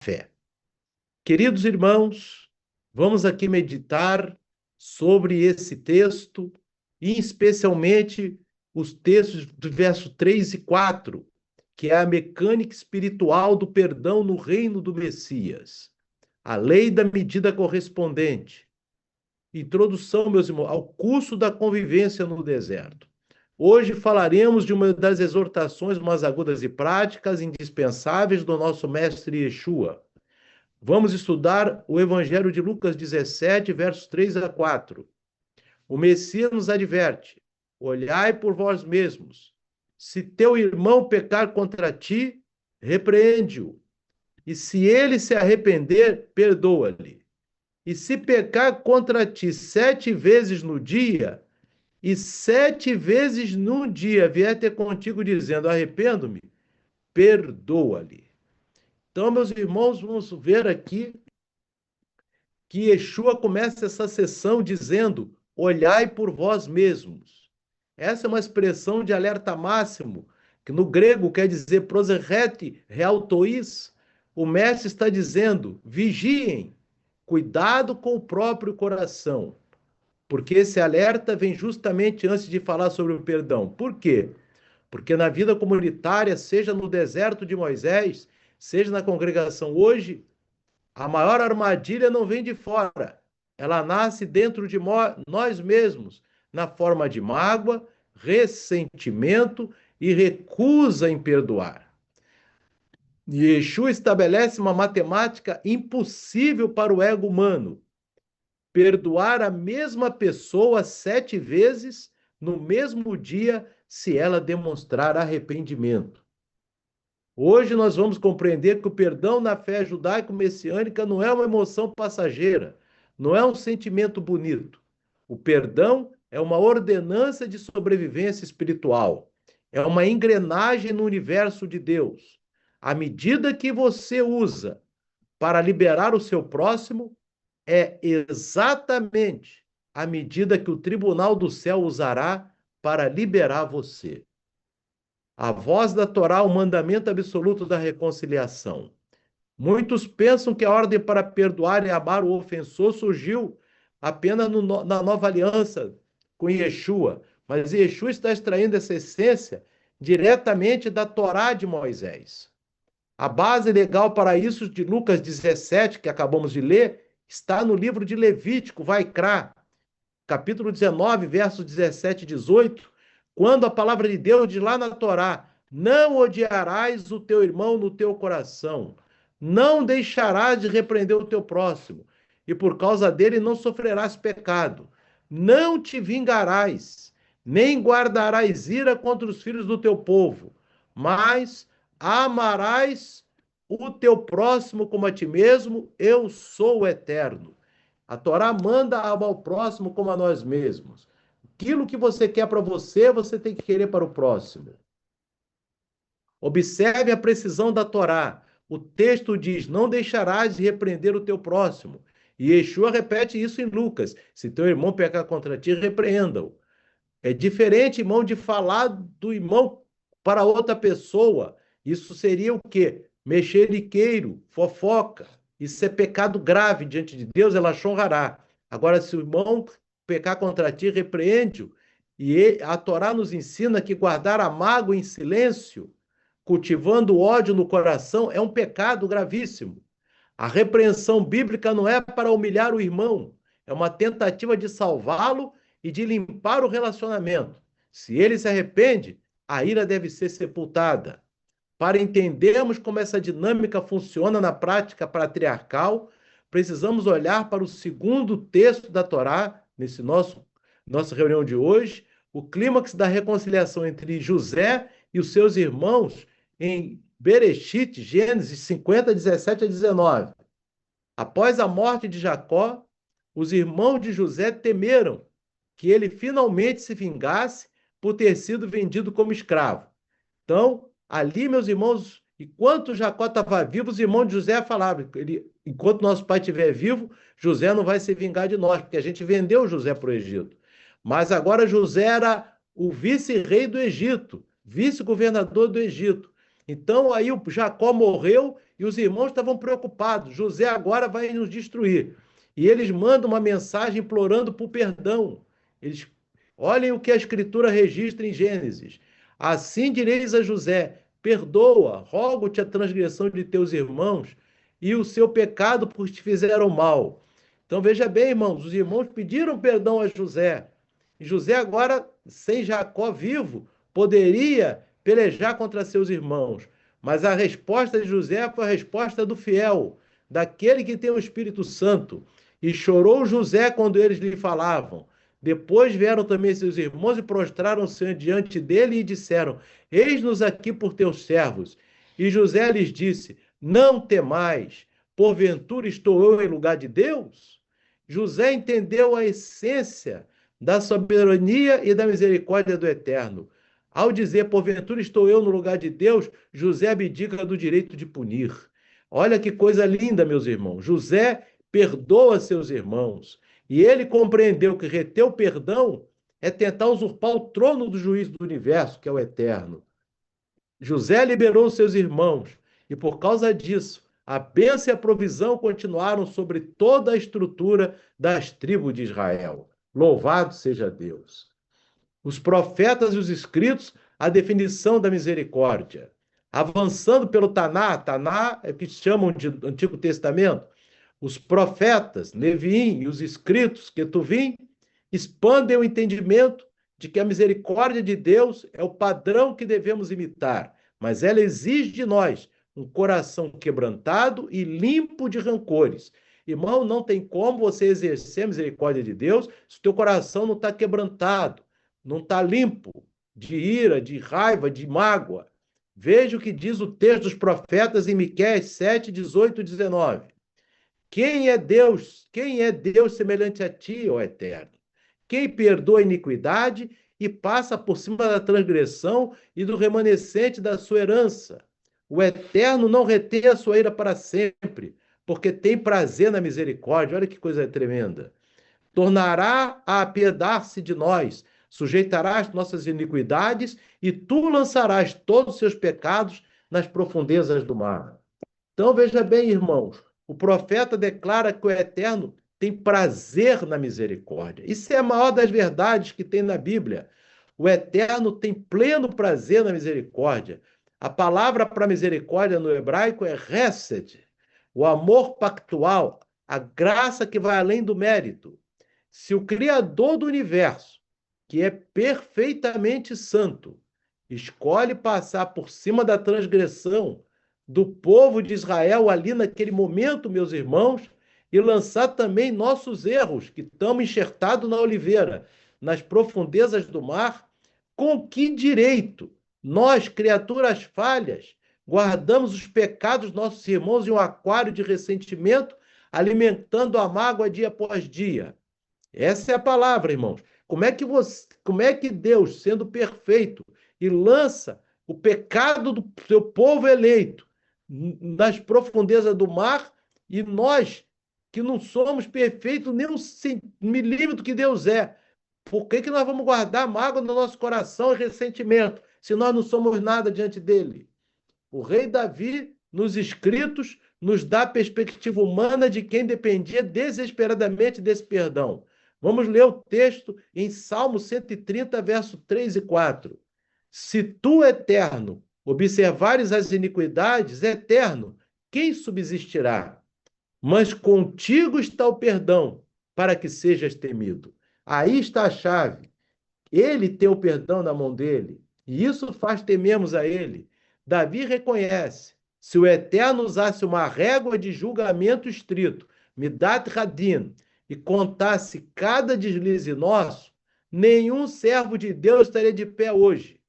fé. Queridos irmãos, vamos aqui meditar sobre esse texto, e especialmente os textos do verso 3 e 4, que é a mecânica espiritual do perdão no reino do Messias. A lei da medida correspondente. Introdução, meus irmãos, ao curso da convivência no deserto. Hoje falaremos de uma das exortações mais agudas e práticas, indispensáveis do nosso mestre Yeshua. Vamos estudar o Evangelho de Lucas 17, versos 3 a 4. O Messias nos adverte: olhai por vós mesmos. Se teu irmão pecar contra ti, repreende-o. E se ele se arrepender, perdoa-lhe. E se pecar contra ti 7 vezes no dia, e 7 vezes no dia vier ter contigo dizendo, arrependo-me, perdoa-lhe. Então, meus irmãos, vamos ver aqui que Yeshua começa essa sessão dizendo, olhai por vós mesmos. Essa é uma expressão de alerta máximo, que no grego quer dizer proserrete realtois. O mestre está dizendo, vigiem, cuidado com o próprio coração. Porque esse alerta vem justamente antes de falar sobre o perdão. Por quê? Porque na vida comunitária, seja no deserto de Moisés, seja na congregação hoje, a maior armadilha não vem de fora. Ela nasce dentro de nós mesmos, na forma de mágoa, ressentimento e recusa em perdoar. Yeshua estabelece uma matemática impossível para o ego humano. Perdoar a mesma pessoa 7 vezes no mesmo dia, se ela demonstrar arrependimento. Hoje nós vamos compreender que o perdão na fé judaico-messiânica não é uma emoção passageira, não é um sentimento bonito. O perdão é uma ordenança de sobrevivência espiritual, é uma engrenagem no universo de Deus. À medida que você usa para liberar o seu próximo, é exatamente a medida que o tribunal do céu usará para liberar você. A voz da Torá, o mandamento absoluto da reconciliação. Muitos pensam que a ordem para perdoar e amar o ofensor surgiu apenas na nova aliança com Yeshua, mas Yeshua está extraindo essa essência diretamente da Torá de Moisés. A base legal para isso de Lucas 17, que acabamos de ler, está no livro de Levítico, Vaikra, capítulo 19, versos 17 e 18, quando a palavra de Deus diz lá na Torá, não odiarás o teu irmão no teu coração, não deixarás de repreender o teu próximo, e por causa dele não sofrerás pecado, não te vingarás, nem guardarás ira contra os filhos do teu povo, mas amarás o teu próximo como a ti mesmo, eu sou o eterno. A Torá manda amar o próximo como a nós mesmos. Aquilo que você quer para você, você tem que querer para o próximo. Observe a precisão da Torá. O texto diz, não deixarás de repreender o teu próximo. E Yeshua repete isso em Lucas. Se teu irmão pecar contra ti, repreenda-o. É diferente, irmão, de falar do irmão para outra pessoa. Isso seria o quê? Mexeriqueiro, fofoca. Isso é pecado grave diante de Deus, ela honrará. Agora, se o irmão pecar contra ti, repreende-o. E a Torá nos ensina que guardar a mágoa em silêncio, cultivando o ódio no coração, é um pecado gravíssimo. A repreensão bíblica não é para humilhar o irmão, é uma tentativa de salvá-lo e de limpar o relacionamento. Se ele se arrepende, a ira deve ser sepultada. Para entendermos como essa dinâmica funciona na prática patriarcal, precisamos olhar para o segundo texto da Torá, nesse nossa reunião de hoje, o clímax da reconciliação entre José e os seus irmãos em Bereshit, Gênesis 50, 17 a 19. Após a morte de Jacó, os irmãos de José temeram que ele finalmente se vingasse por ter sido vendido como escravo. Então, ali, meus irmãos, enquanto Jacó estava vivo, os irmãos de José falavam, enquanto nosso pai estiver vivo, José não vai se vingar de nós, porque a gente vendeu José para o Egito. Mas agora José era o vice-rei do Egito, vice-governador do Egito. Então, aí o Jacó morreu E os irmãos estavam preocupados. José agora vai nos destruir. E eles mandam uma mensagem implorando por perdão. Eles olhem o que a Escritura registra em Gênesis. Assim direis a José: perdoa, rogo-te a transgressão de teus irmãos e o seu pecado por te fizeram mal. Então veja bem, irmãos, os irmãos pediram perdão a José. E José agora, sem Jacó vivo, poderia pelejar contra seus irmãos. Mas a resposta de José foi a resposta do fiel, daquele que tem o Espírito Santo. E chorou José quando eles lhe falavam. Depois vieram também seus irmãos e prostraram-se diante dele e disseram: eis-nos aqui por teus servos. E José lhes disse: não temais, porventura estou eu em lugar de Deus? José entendeu a essência da soberania e da misericórdia do Eterno. Ao dizer, porventura estou eu no lugar de Deus, José abdica do direito de punir. Olha que coisa linda, meus irmãos. José perdoa seus irmãos. E ele compreendeu que reter o perdão é tentar usurpar o trono do juiz do universo, que é o Eterno. José liberou seus irmãos, e por causa disso, a bênção e a provisão continuaram sobre toda a estrutura das tribos de Israel. Louvado seja Deus. Os profetas e os escritos, a definição da misericórdia. Avançando pelo Taná, Taná é o que chamam de Antigo Testamento, os profetas, Neviim e os escritos, Ketuvim, expandem o entendimento de que a misericórdia de Deus é o padrão que devemos imitar, mas ela exige de nós um coração quebrantado e limpo de rancores. Irmão, não tem como você exercer a misericórdia de Deus se o teu coração não está quebrantado, não está limpo de ira, de raiva, de mágoa. Veja o que diz o texto dos profetas em Miqueias 7, 18 e 19. Quem é Deus? Quem é Deus semelhante a ti, ó Eterno? Quem perdoa a iniquidade e passa por cima da transgressão e do remanescente da sua herança. O Eterno não retém a sua ira para sempre, porque tem prazer na misericórdia. Olha que coisa tremenda. Tornará a apiedar-se de nós, sujeitará as nossas iniquidades e tu lançarás todos os seus pecados nas profundezas do mar. Então veja bem, irmãos, o profeta declara que o Eterno tem prazer na misericórdia. Isso é a maior das verdades que tem na Bíblia. O Eterno tem pleno prazer na misericórdia. A palavra para misericórdia no hebraico é hesed, o amor pactual, a graça que vai além do mérito. Se o Criador do universo, que é perfeitamente santo, escolhe passar por cima da transgressão do povo de Israel ali naquele momento, meus irmãos, e lançar também nossos erros, que estamos enxertados na oliveira, nas profundezas do mar, com que direito nós, criaturas falhas, guardamos os pecados dos nossos irmãos em um aquário de ressentimento, alimentando a mágoa dia após dia? Essa é a palavra, irmãos. Como é que Deus, sendo perfeito, e lança o pecado do seu povo eleito nas profundezas do mar, e nós, que não somos perfeitos nem um milímetro que Deus é, por que nós vamos guardar mágoa no nosso coração e ressentimento, se nós não somos nada diante dele? O rei Davi, nos escritos, nos dá a perspectiva humana de quem dependia desesperadamente desse perdão. Vamos ler o texto em Salmo 130, verso 3 e 4. Se tu, Eterno, observares as iniquidades, Eterno, quem subsistirá? Mas contigo está o perdão, para que sejas temido. Aí está a chave. Ele tem o perdão na mão dele, e isso faz temermos a ele. Davi reconhece, se o Eterno usasse uma régua de julgamento estrito, Midat Hadin, e contasse cada deslize nosso, nenhum servo de Deus estaria de pé hoje.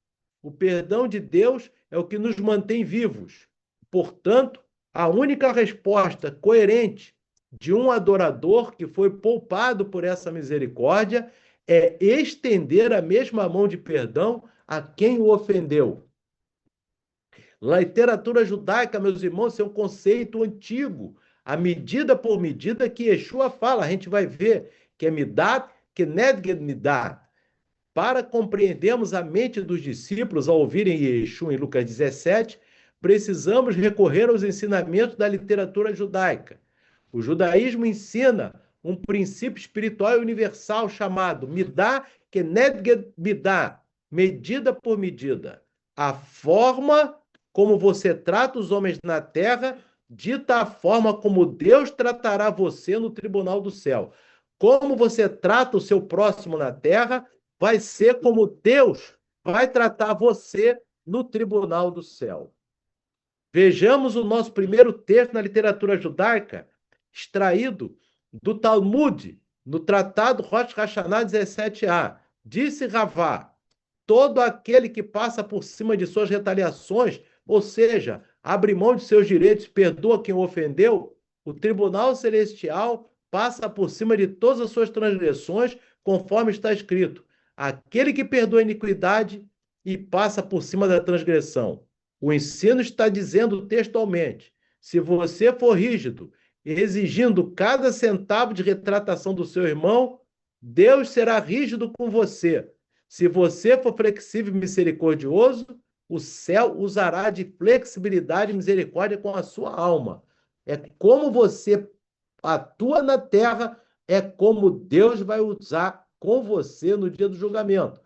O perdão de Deus é o que nos mantém vivos. Portanto, a única resposta coerente de um adorador que foi poupado por essa misericórdia é estender a mesma mão de perdão a quem o ofendeu. Na literatura judaica, meus irmãos, é um conceito antigo, a medida por medida que Yeshua fala. A gente vai ver que é Midat, Keneged Midat. Para compreendermos a mente dos discípulos ao ouvirem Yeshua em Lucas 17, precisamos recorrer aos ensinamentos da literatura judaica. O judaísmo ensina um princípio espiritual universal chamado Midah Keneged Midah, medida por medida. A forma como você trata os homens na terra dita a forma como Deus tratará você no tribunal do céu. Como você trata o seu próximo na terra vai ser como Deus vai tratar você no tribunal do céu. Vejamos o nosso primeiro texto na literatura judaica, extraído do Talmud, no Tratado Rosh Hashanah 17a. Disse Ravá: todo aquele que passa por cima de suas retaliações, ou seja, abre mão de seus direitos e perdoa quem o ofendeu, o tribunal celestial passa por cima de todas as suas transgressões, conforme está escrito. Aquele que perdoa a iniquidade e passa por cima da transgressão. O ensino está dizendo textualmente: se você for rígido, exigindo cada centavo de retratação do seu irmão, Deus será rígido com você. Se você for flexível e misericordioso, o céu usará de flexibilidade e misericórdia com a sua alma. É como você atua na terra, é como Deus vai usar com você no dia do julgamento.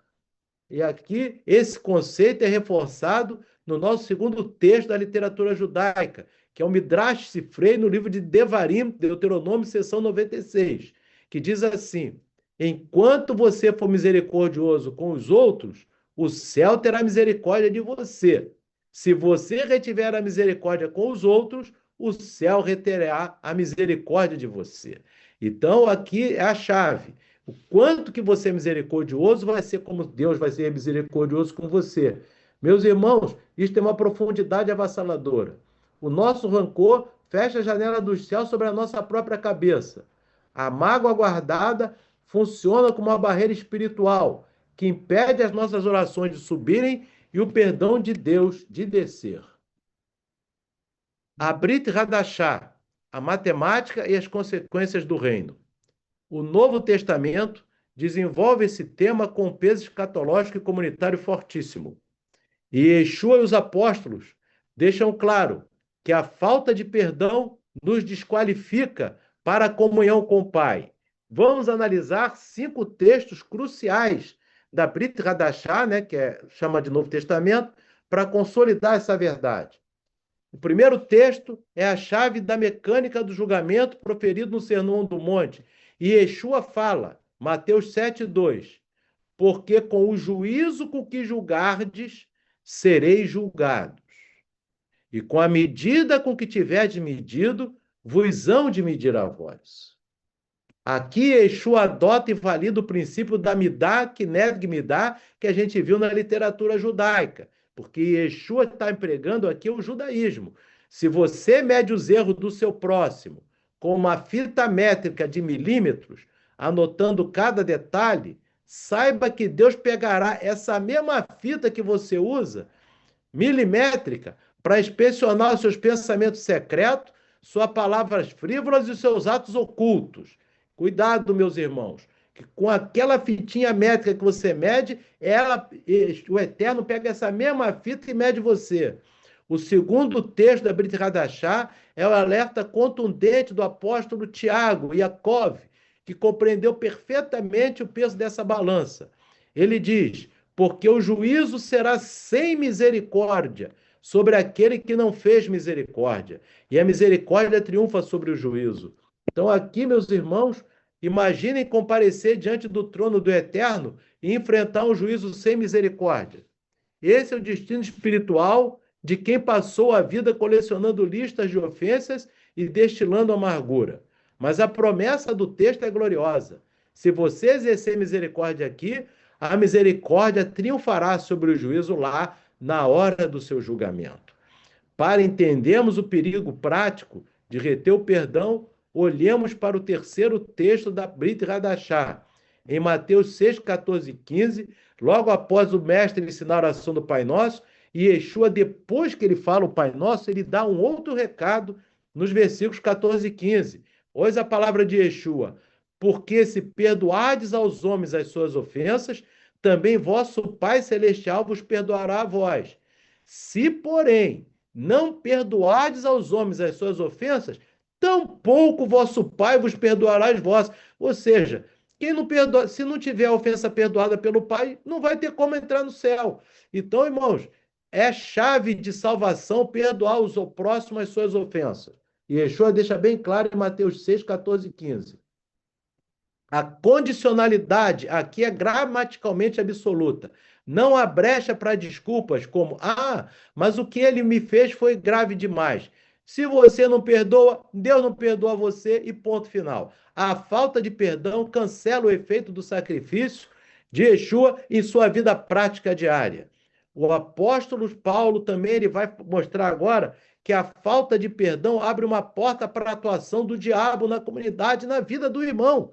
E aqui esse conceito é reforçado no nosso segundo texto da literatura judaica, que é o Midrash Sifrei, no livro de Devarim, Deuteronômio, seção 96, que diz assim: enquanto você for misericordioso com os outros, o céu terá misericórdia de você. Se você retiver a misericórdia com os outros, o céu reterá a misericórdia de você. Então, aqui é a chave. O quanto que você é misericordioso vai ser como Deus vai ser misericordioso com você. Meus irmãos, isso tem uma profundidade avassaladora. O nosso rancor fecha a janela do céu sobre a nossa própria cabeça. A mágoa guardada funciona como uma barreira espiritual que impede as nossas orações de subirem e o perdão de Deus de descer. A Brit Hadashah, a matemática e as consequências do reino. O Novo Testamento desenvolve esse tema com peso escatológico e comunitário fortíssimo. E Yeshua e os apóstolos deixam claro que a falta de perdão nos desqualifica para a comunhão com o Pai. Vamos analisar 5 textos cruciais da Brit Hadashah, que chama de Novo Testamento, para consolidar essa verdade. O primeiro texto é a chave da mecânica do julgamento proferido no Sermão do Monte. E Yeshua fala, Mateus 7:2, porque com o juízo com que julgardes, sereis julgados. E com a medida com que tiverdes medido, vos hão de medir a vós. Aqui Yeshua adota e valida o princípio da Midah, Keneged Midah, que a gente viu na literatura judaica, porque Yeshua está empregando aqui o judaísmo. Se você mede os erros do seu próximo com uma fita métrica de milímetros, anotando cada detalhe, saiba que Deus pegará essa mesma fita que você usa, milimétrica, para inspecionar os seus pensamentos secretos, suas palavras frívolas e os seus atos ocultos. Cuidado, meus irmãos, que com aquela fitinha métrica que você mede, o Eterno pega essa mesma fita e mede você. O segundo texto da Brit Hadashah é o alerta contundente do apóstolo Tiago, Yaakov, que compreendeu perfeitamente o peso dessa balança. Ele diz: porque o juízo será sem misericórdia sobre aquele que não fez misericórdia, e a misericórdia triunfa sobre o juízo. Então aqui, meus irmãos, imaginem comparecer diante do trono do Eterno e enfrentar um juízo sem misericórdia. Esse é o destino espiritual de quem passou a vida colecionando listas de ofensas e destilando amargura. Mas a promessa do texto é gloriosa. Se você exercer misericórdia aqui, a misericórdia triunfará sobre o juízo lá, na hora do seu julgamento. Para entendermos o perigo prático de reter o perdão, olhemos para o terceiro texto da Brit Hadashah, em Mateus 6, 14 e 15, logo após o mestre ensinar a oração do Pai Nosso, e Yeshua, depois que ele fala o Pai Nosso, ele dá um outro recado nos versículos 14 e 15. Ouça a palavra de Yeshua: porque se perdoardes aos homens as suas ofensas, também vosso Pai Celestial vos perdoará a vós. Se, porém, não perdoardes aos homens as suas ofensas, tampouco vosso Pai vos perdoará as vossas. Ou seja, quem não perdoa, se não tiver a ofensa perdoada pelo Pai, não vai ter como entrar no céu. Então, irmãos, é chave de salvação perdoar os próximos as suas ofensas. E Yeshua deixa bem claro em Mateus 6, 14 e 15. A condicionalidade aqui é gramaticalmente absoluta. Não há brecha para desculpas como, mas o que ele me fez foi grave demais. Se você não perdoa, Deus não perdoa você e ponto final. A falta de perdão cancela o efeito do sacrifício de Yeshua em sua vida prática diária. O apóstolo Paulo também ele vai mostrar agora que a falta de perdão abre uma porta para a atuação do diabo na comunidade, na vida do irmão.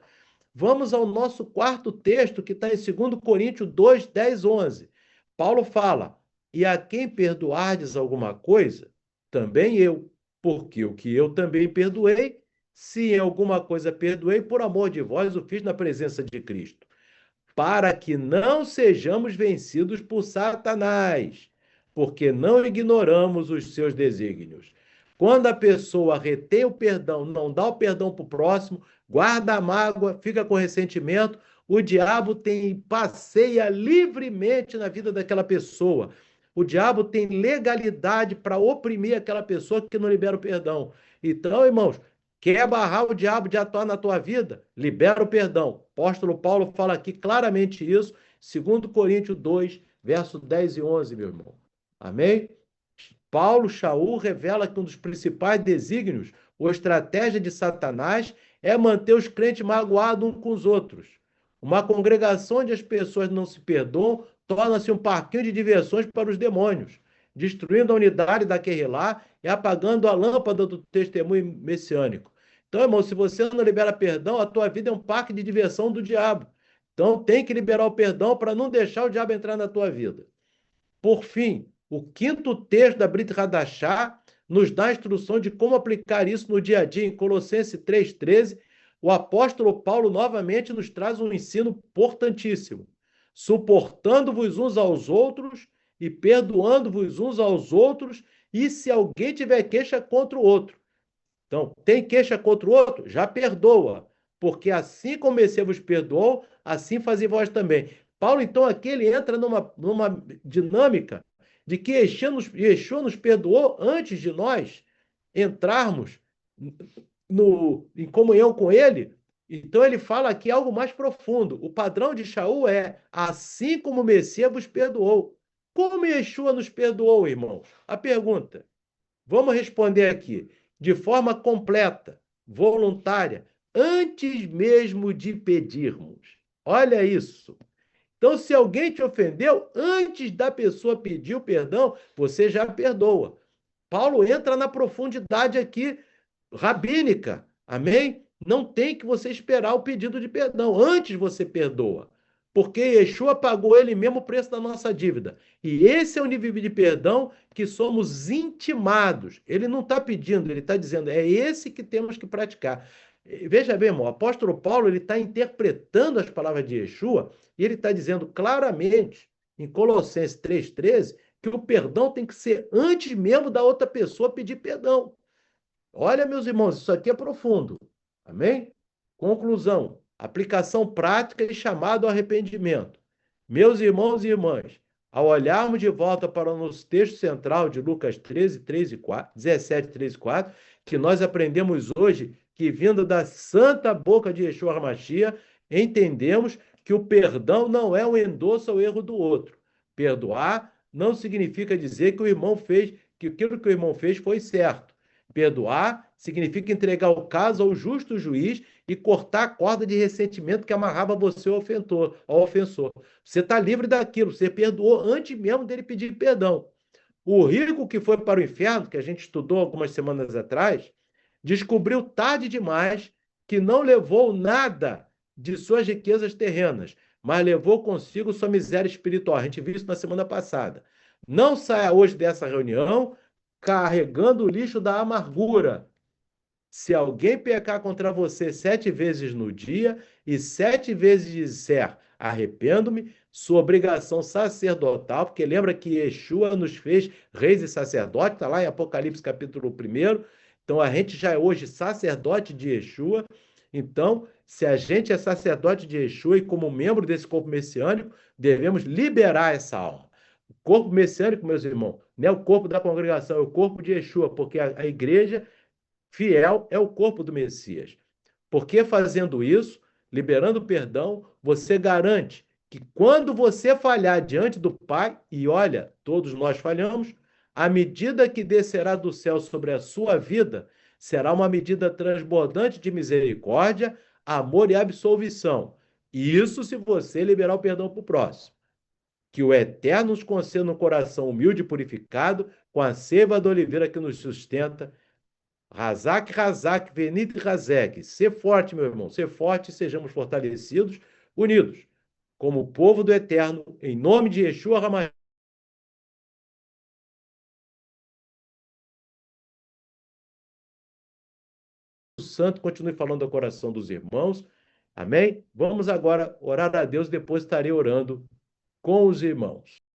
Vamos ao nosso quarto texto, que está em 2 Coríntios 2, 10, 11. Paulo fala, e a quem perdoardes alguma coisa, também eu, porque o que eu também perdoei, se em alguma coisa perdoei, por amor de vós o fiz na presença de Cristo, para que não sejamos vencidos por Satanás, porque não ignoramos os seus desígnios. Quando a pessoa retém o perdão, não dá o perdão para o próximo, guarda a mágoa, fica com ressentimento, o diabo passeia livremente na vida daquela pessoa. O diabo tem legalidade para oprimir aquela pessoa que não libera o perdão. Então, irmãos, quer barrar o diabo de atuar na tua vida? Libera o perdão. O apóstolo Paulo fala aqui claramente isso, 2 Coríntios 2, versos 10 e 11, meu irmão. Amém? Paulo, Shaul, revela que um dos principais desígnios ou estratégia de Satanás é manter os crentes magoados uns com os outros. Uma congregação onde as pessoas não se perdoam torna-se um parquinho de diversões para os demônios, destruindo a unidade da Querelá e apagando a lâmpada do testemunho messiânico. Então, irmão, se você não libera perdão, a tua vida é um parque de diversão do diabo. Então, tem que liberar o perdão para não deixar o diabo entrar na tua vida. Por fim, o quinto texto da Brit Hadashah nos dá a instrução de como aplicar isso no dia a dia. Em Colossenses 3,13, o apóstolo Paulo novamente nos traz um ensino importantíssimo. Suportando-vos uns aos outros e perdoando-vos uns aos outros, e se alguém tiver queixa contra o outro. Então, tem queixa contra o outro? Já perdoa, porque assim como Messias vos perdoou, assim fazei vós também. Paulo, então, aqui ele entra numa dinâmica de que Yeshua nos perdoou antes de nós entrarmos em comunhão com ele. Então, ele fala aqui algo mais profundo. O padrão de Shaul é assim como o Messias vos perdoou. Como Yeshua nos perdoou, irmãos? A pergunta. Vamos responder aqui. De forma completa, voluntária, antes mesmo de pedirmos. Olha isso. Então, se alguém te ofendeu, antes da pessoa pedir o perdão, você já perdoa. Paulo entra na profundidade aqui rabínica. Amém? Não tem que você esperar o pedido de perdão. Antes você perdoa. Porque Yeshua pagou ele mesmo o preço da nossa dívida. E esse é o nível de perdão que somos intimados. Ele não está pedindo, ele está dizendo, é esse que temos que praticar. Veja bem, irmão, o apóstolo Paulo ele está interpretando as palavras de Yeshua e ele está dizendo claramente, em Colossenses 3,13, que o perdão tem que ser antes mesmo da outra pessoa pedir perdão. Olha, meus irmãos, isso aqui é profundo. Amém? Conclusão. Aplicação prática e chamado ao arrependimento. Meus irmãos e irmãs, ao olharmos de volta para o nosso texto central de Lucas 13, 3 e 4, 17, 3 e 4, que nós aprendemos hoje que, vindo da santa boca de Yeshua HaMashiach, entendemos que o perdão não é um endosso ao erro do outro. Perdoar não significa dizer que o irmão fez, que aquilo que o irmão fez foi certo. Perdoar significa entregar o caso ao justo juiz e cortar a corda de ressentimento que amarrava você ao ofensor. Você está livre daquilo, você perdoou antes mesmo dele pedir perdão. O rico que foi para o inferno, que a gente estudou algumas semanas atrás, descobriu tarde demais que não levou nada de suas riquezas terrenas, mas levou consigo sua miséria espiritual. A gente viu isso na semana passada. Não saia hoje dessa reunião carregando o lixo da amargura. Se alguém pecar contra você 7 vezes no dia e 7 vezes disser arrependo-me, sua obrigação sacerdotal, porque lembra que Yeshua nos fez reis e sacerdotes, está lá em Apocalipse capítulo 1. Então a gente já é hoje sacerdote de Yeshua. Então, se a gente é sacerdote de Yeshua e como membro desse corpo messiânico, devemos liberar essa alma. O corpo messiânico, meus irmãos, não é o corpo da congregação, é o corpo de Yeshua, porque a igreja fiel é o corpo do Messias. Porque fazendo isso, liberando perdão, você garante que quando você falhar diante do Pai, e olha, todos nós falhamos, a medida que descerá do céu sobre a sua vida será uma medida transbordante de misericórdia, amor e absolvição. Isso se você liberar o perdão para o próximo. Que o Eterno nos conceda um coração humilde e purificado, com a seiva da oliveira que nos sustenta. Razak, Razak, Venit Razek. Ser forte, meu irmão, ser forte e sejamos fortalecidos, unidos, como o povo do Eterno, em nome de Yeshua HaMashiach. O Santo continue falando ao coração dos irmãos. Amém? Vamos agora orar a Deus, depois estarei orando com os irmãos.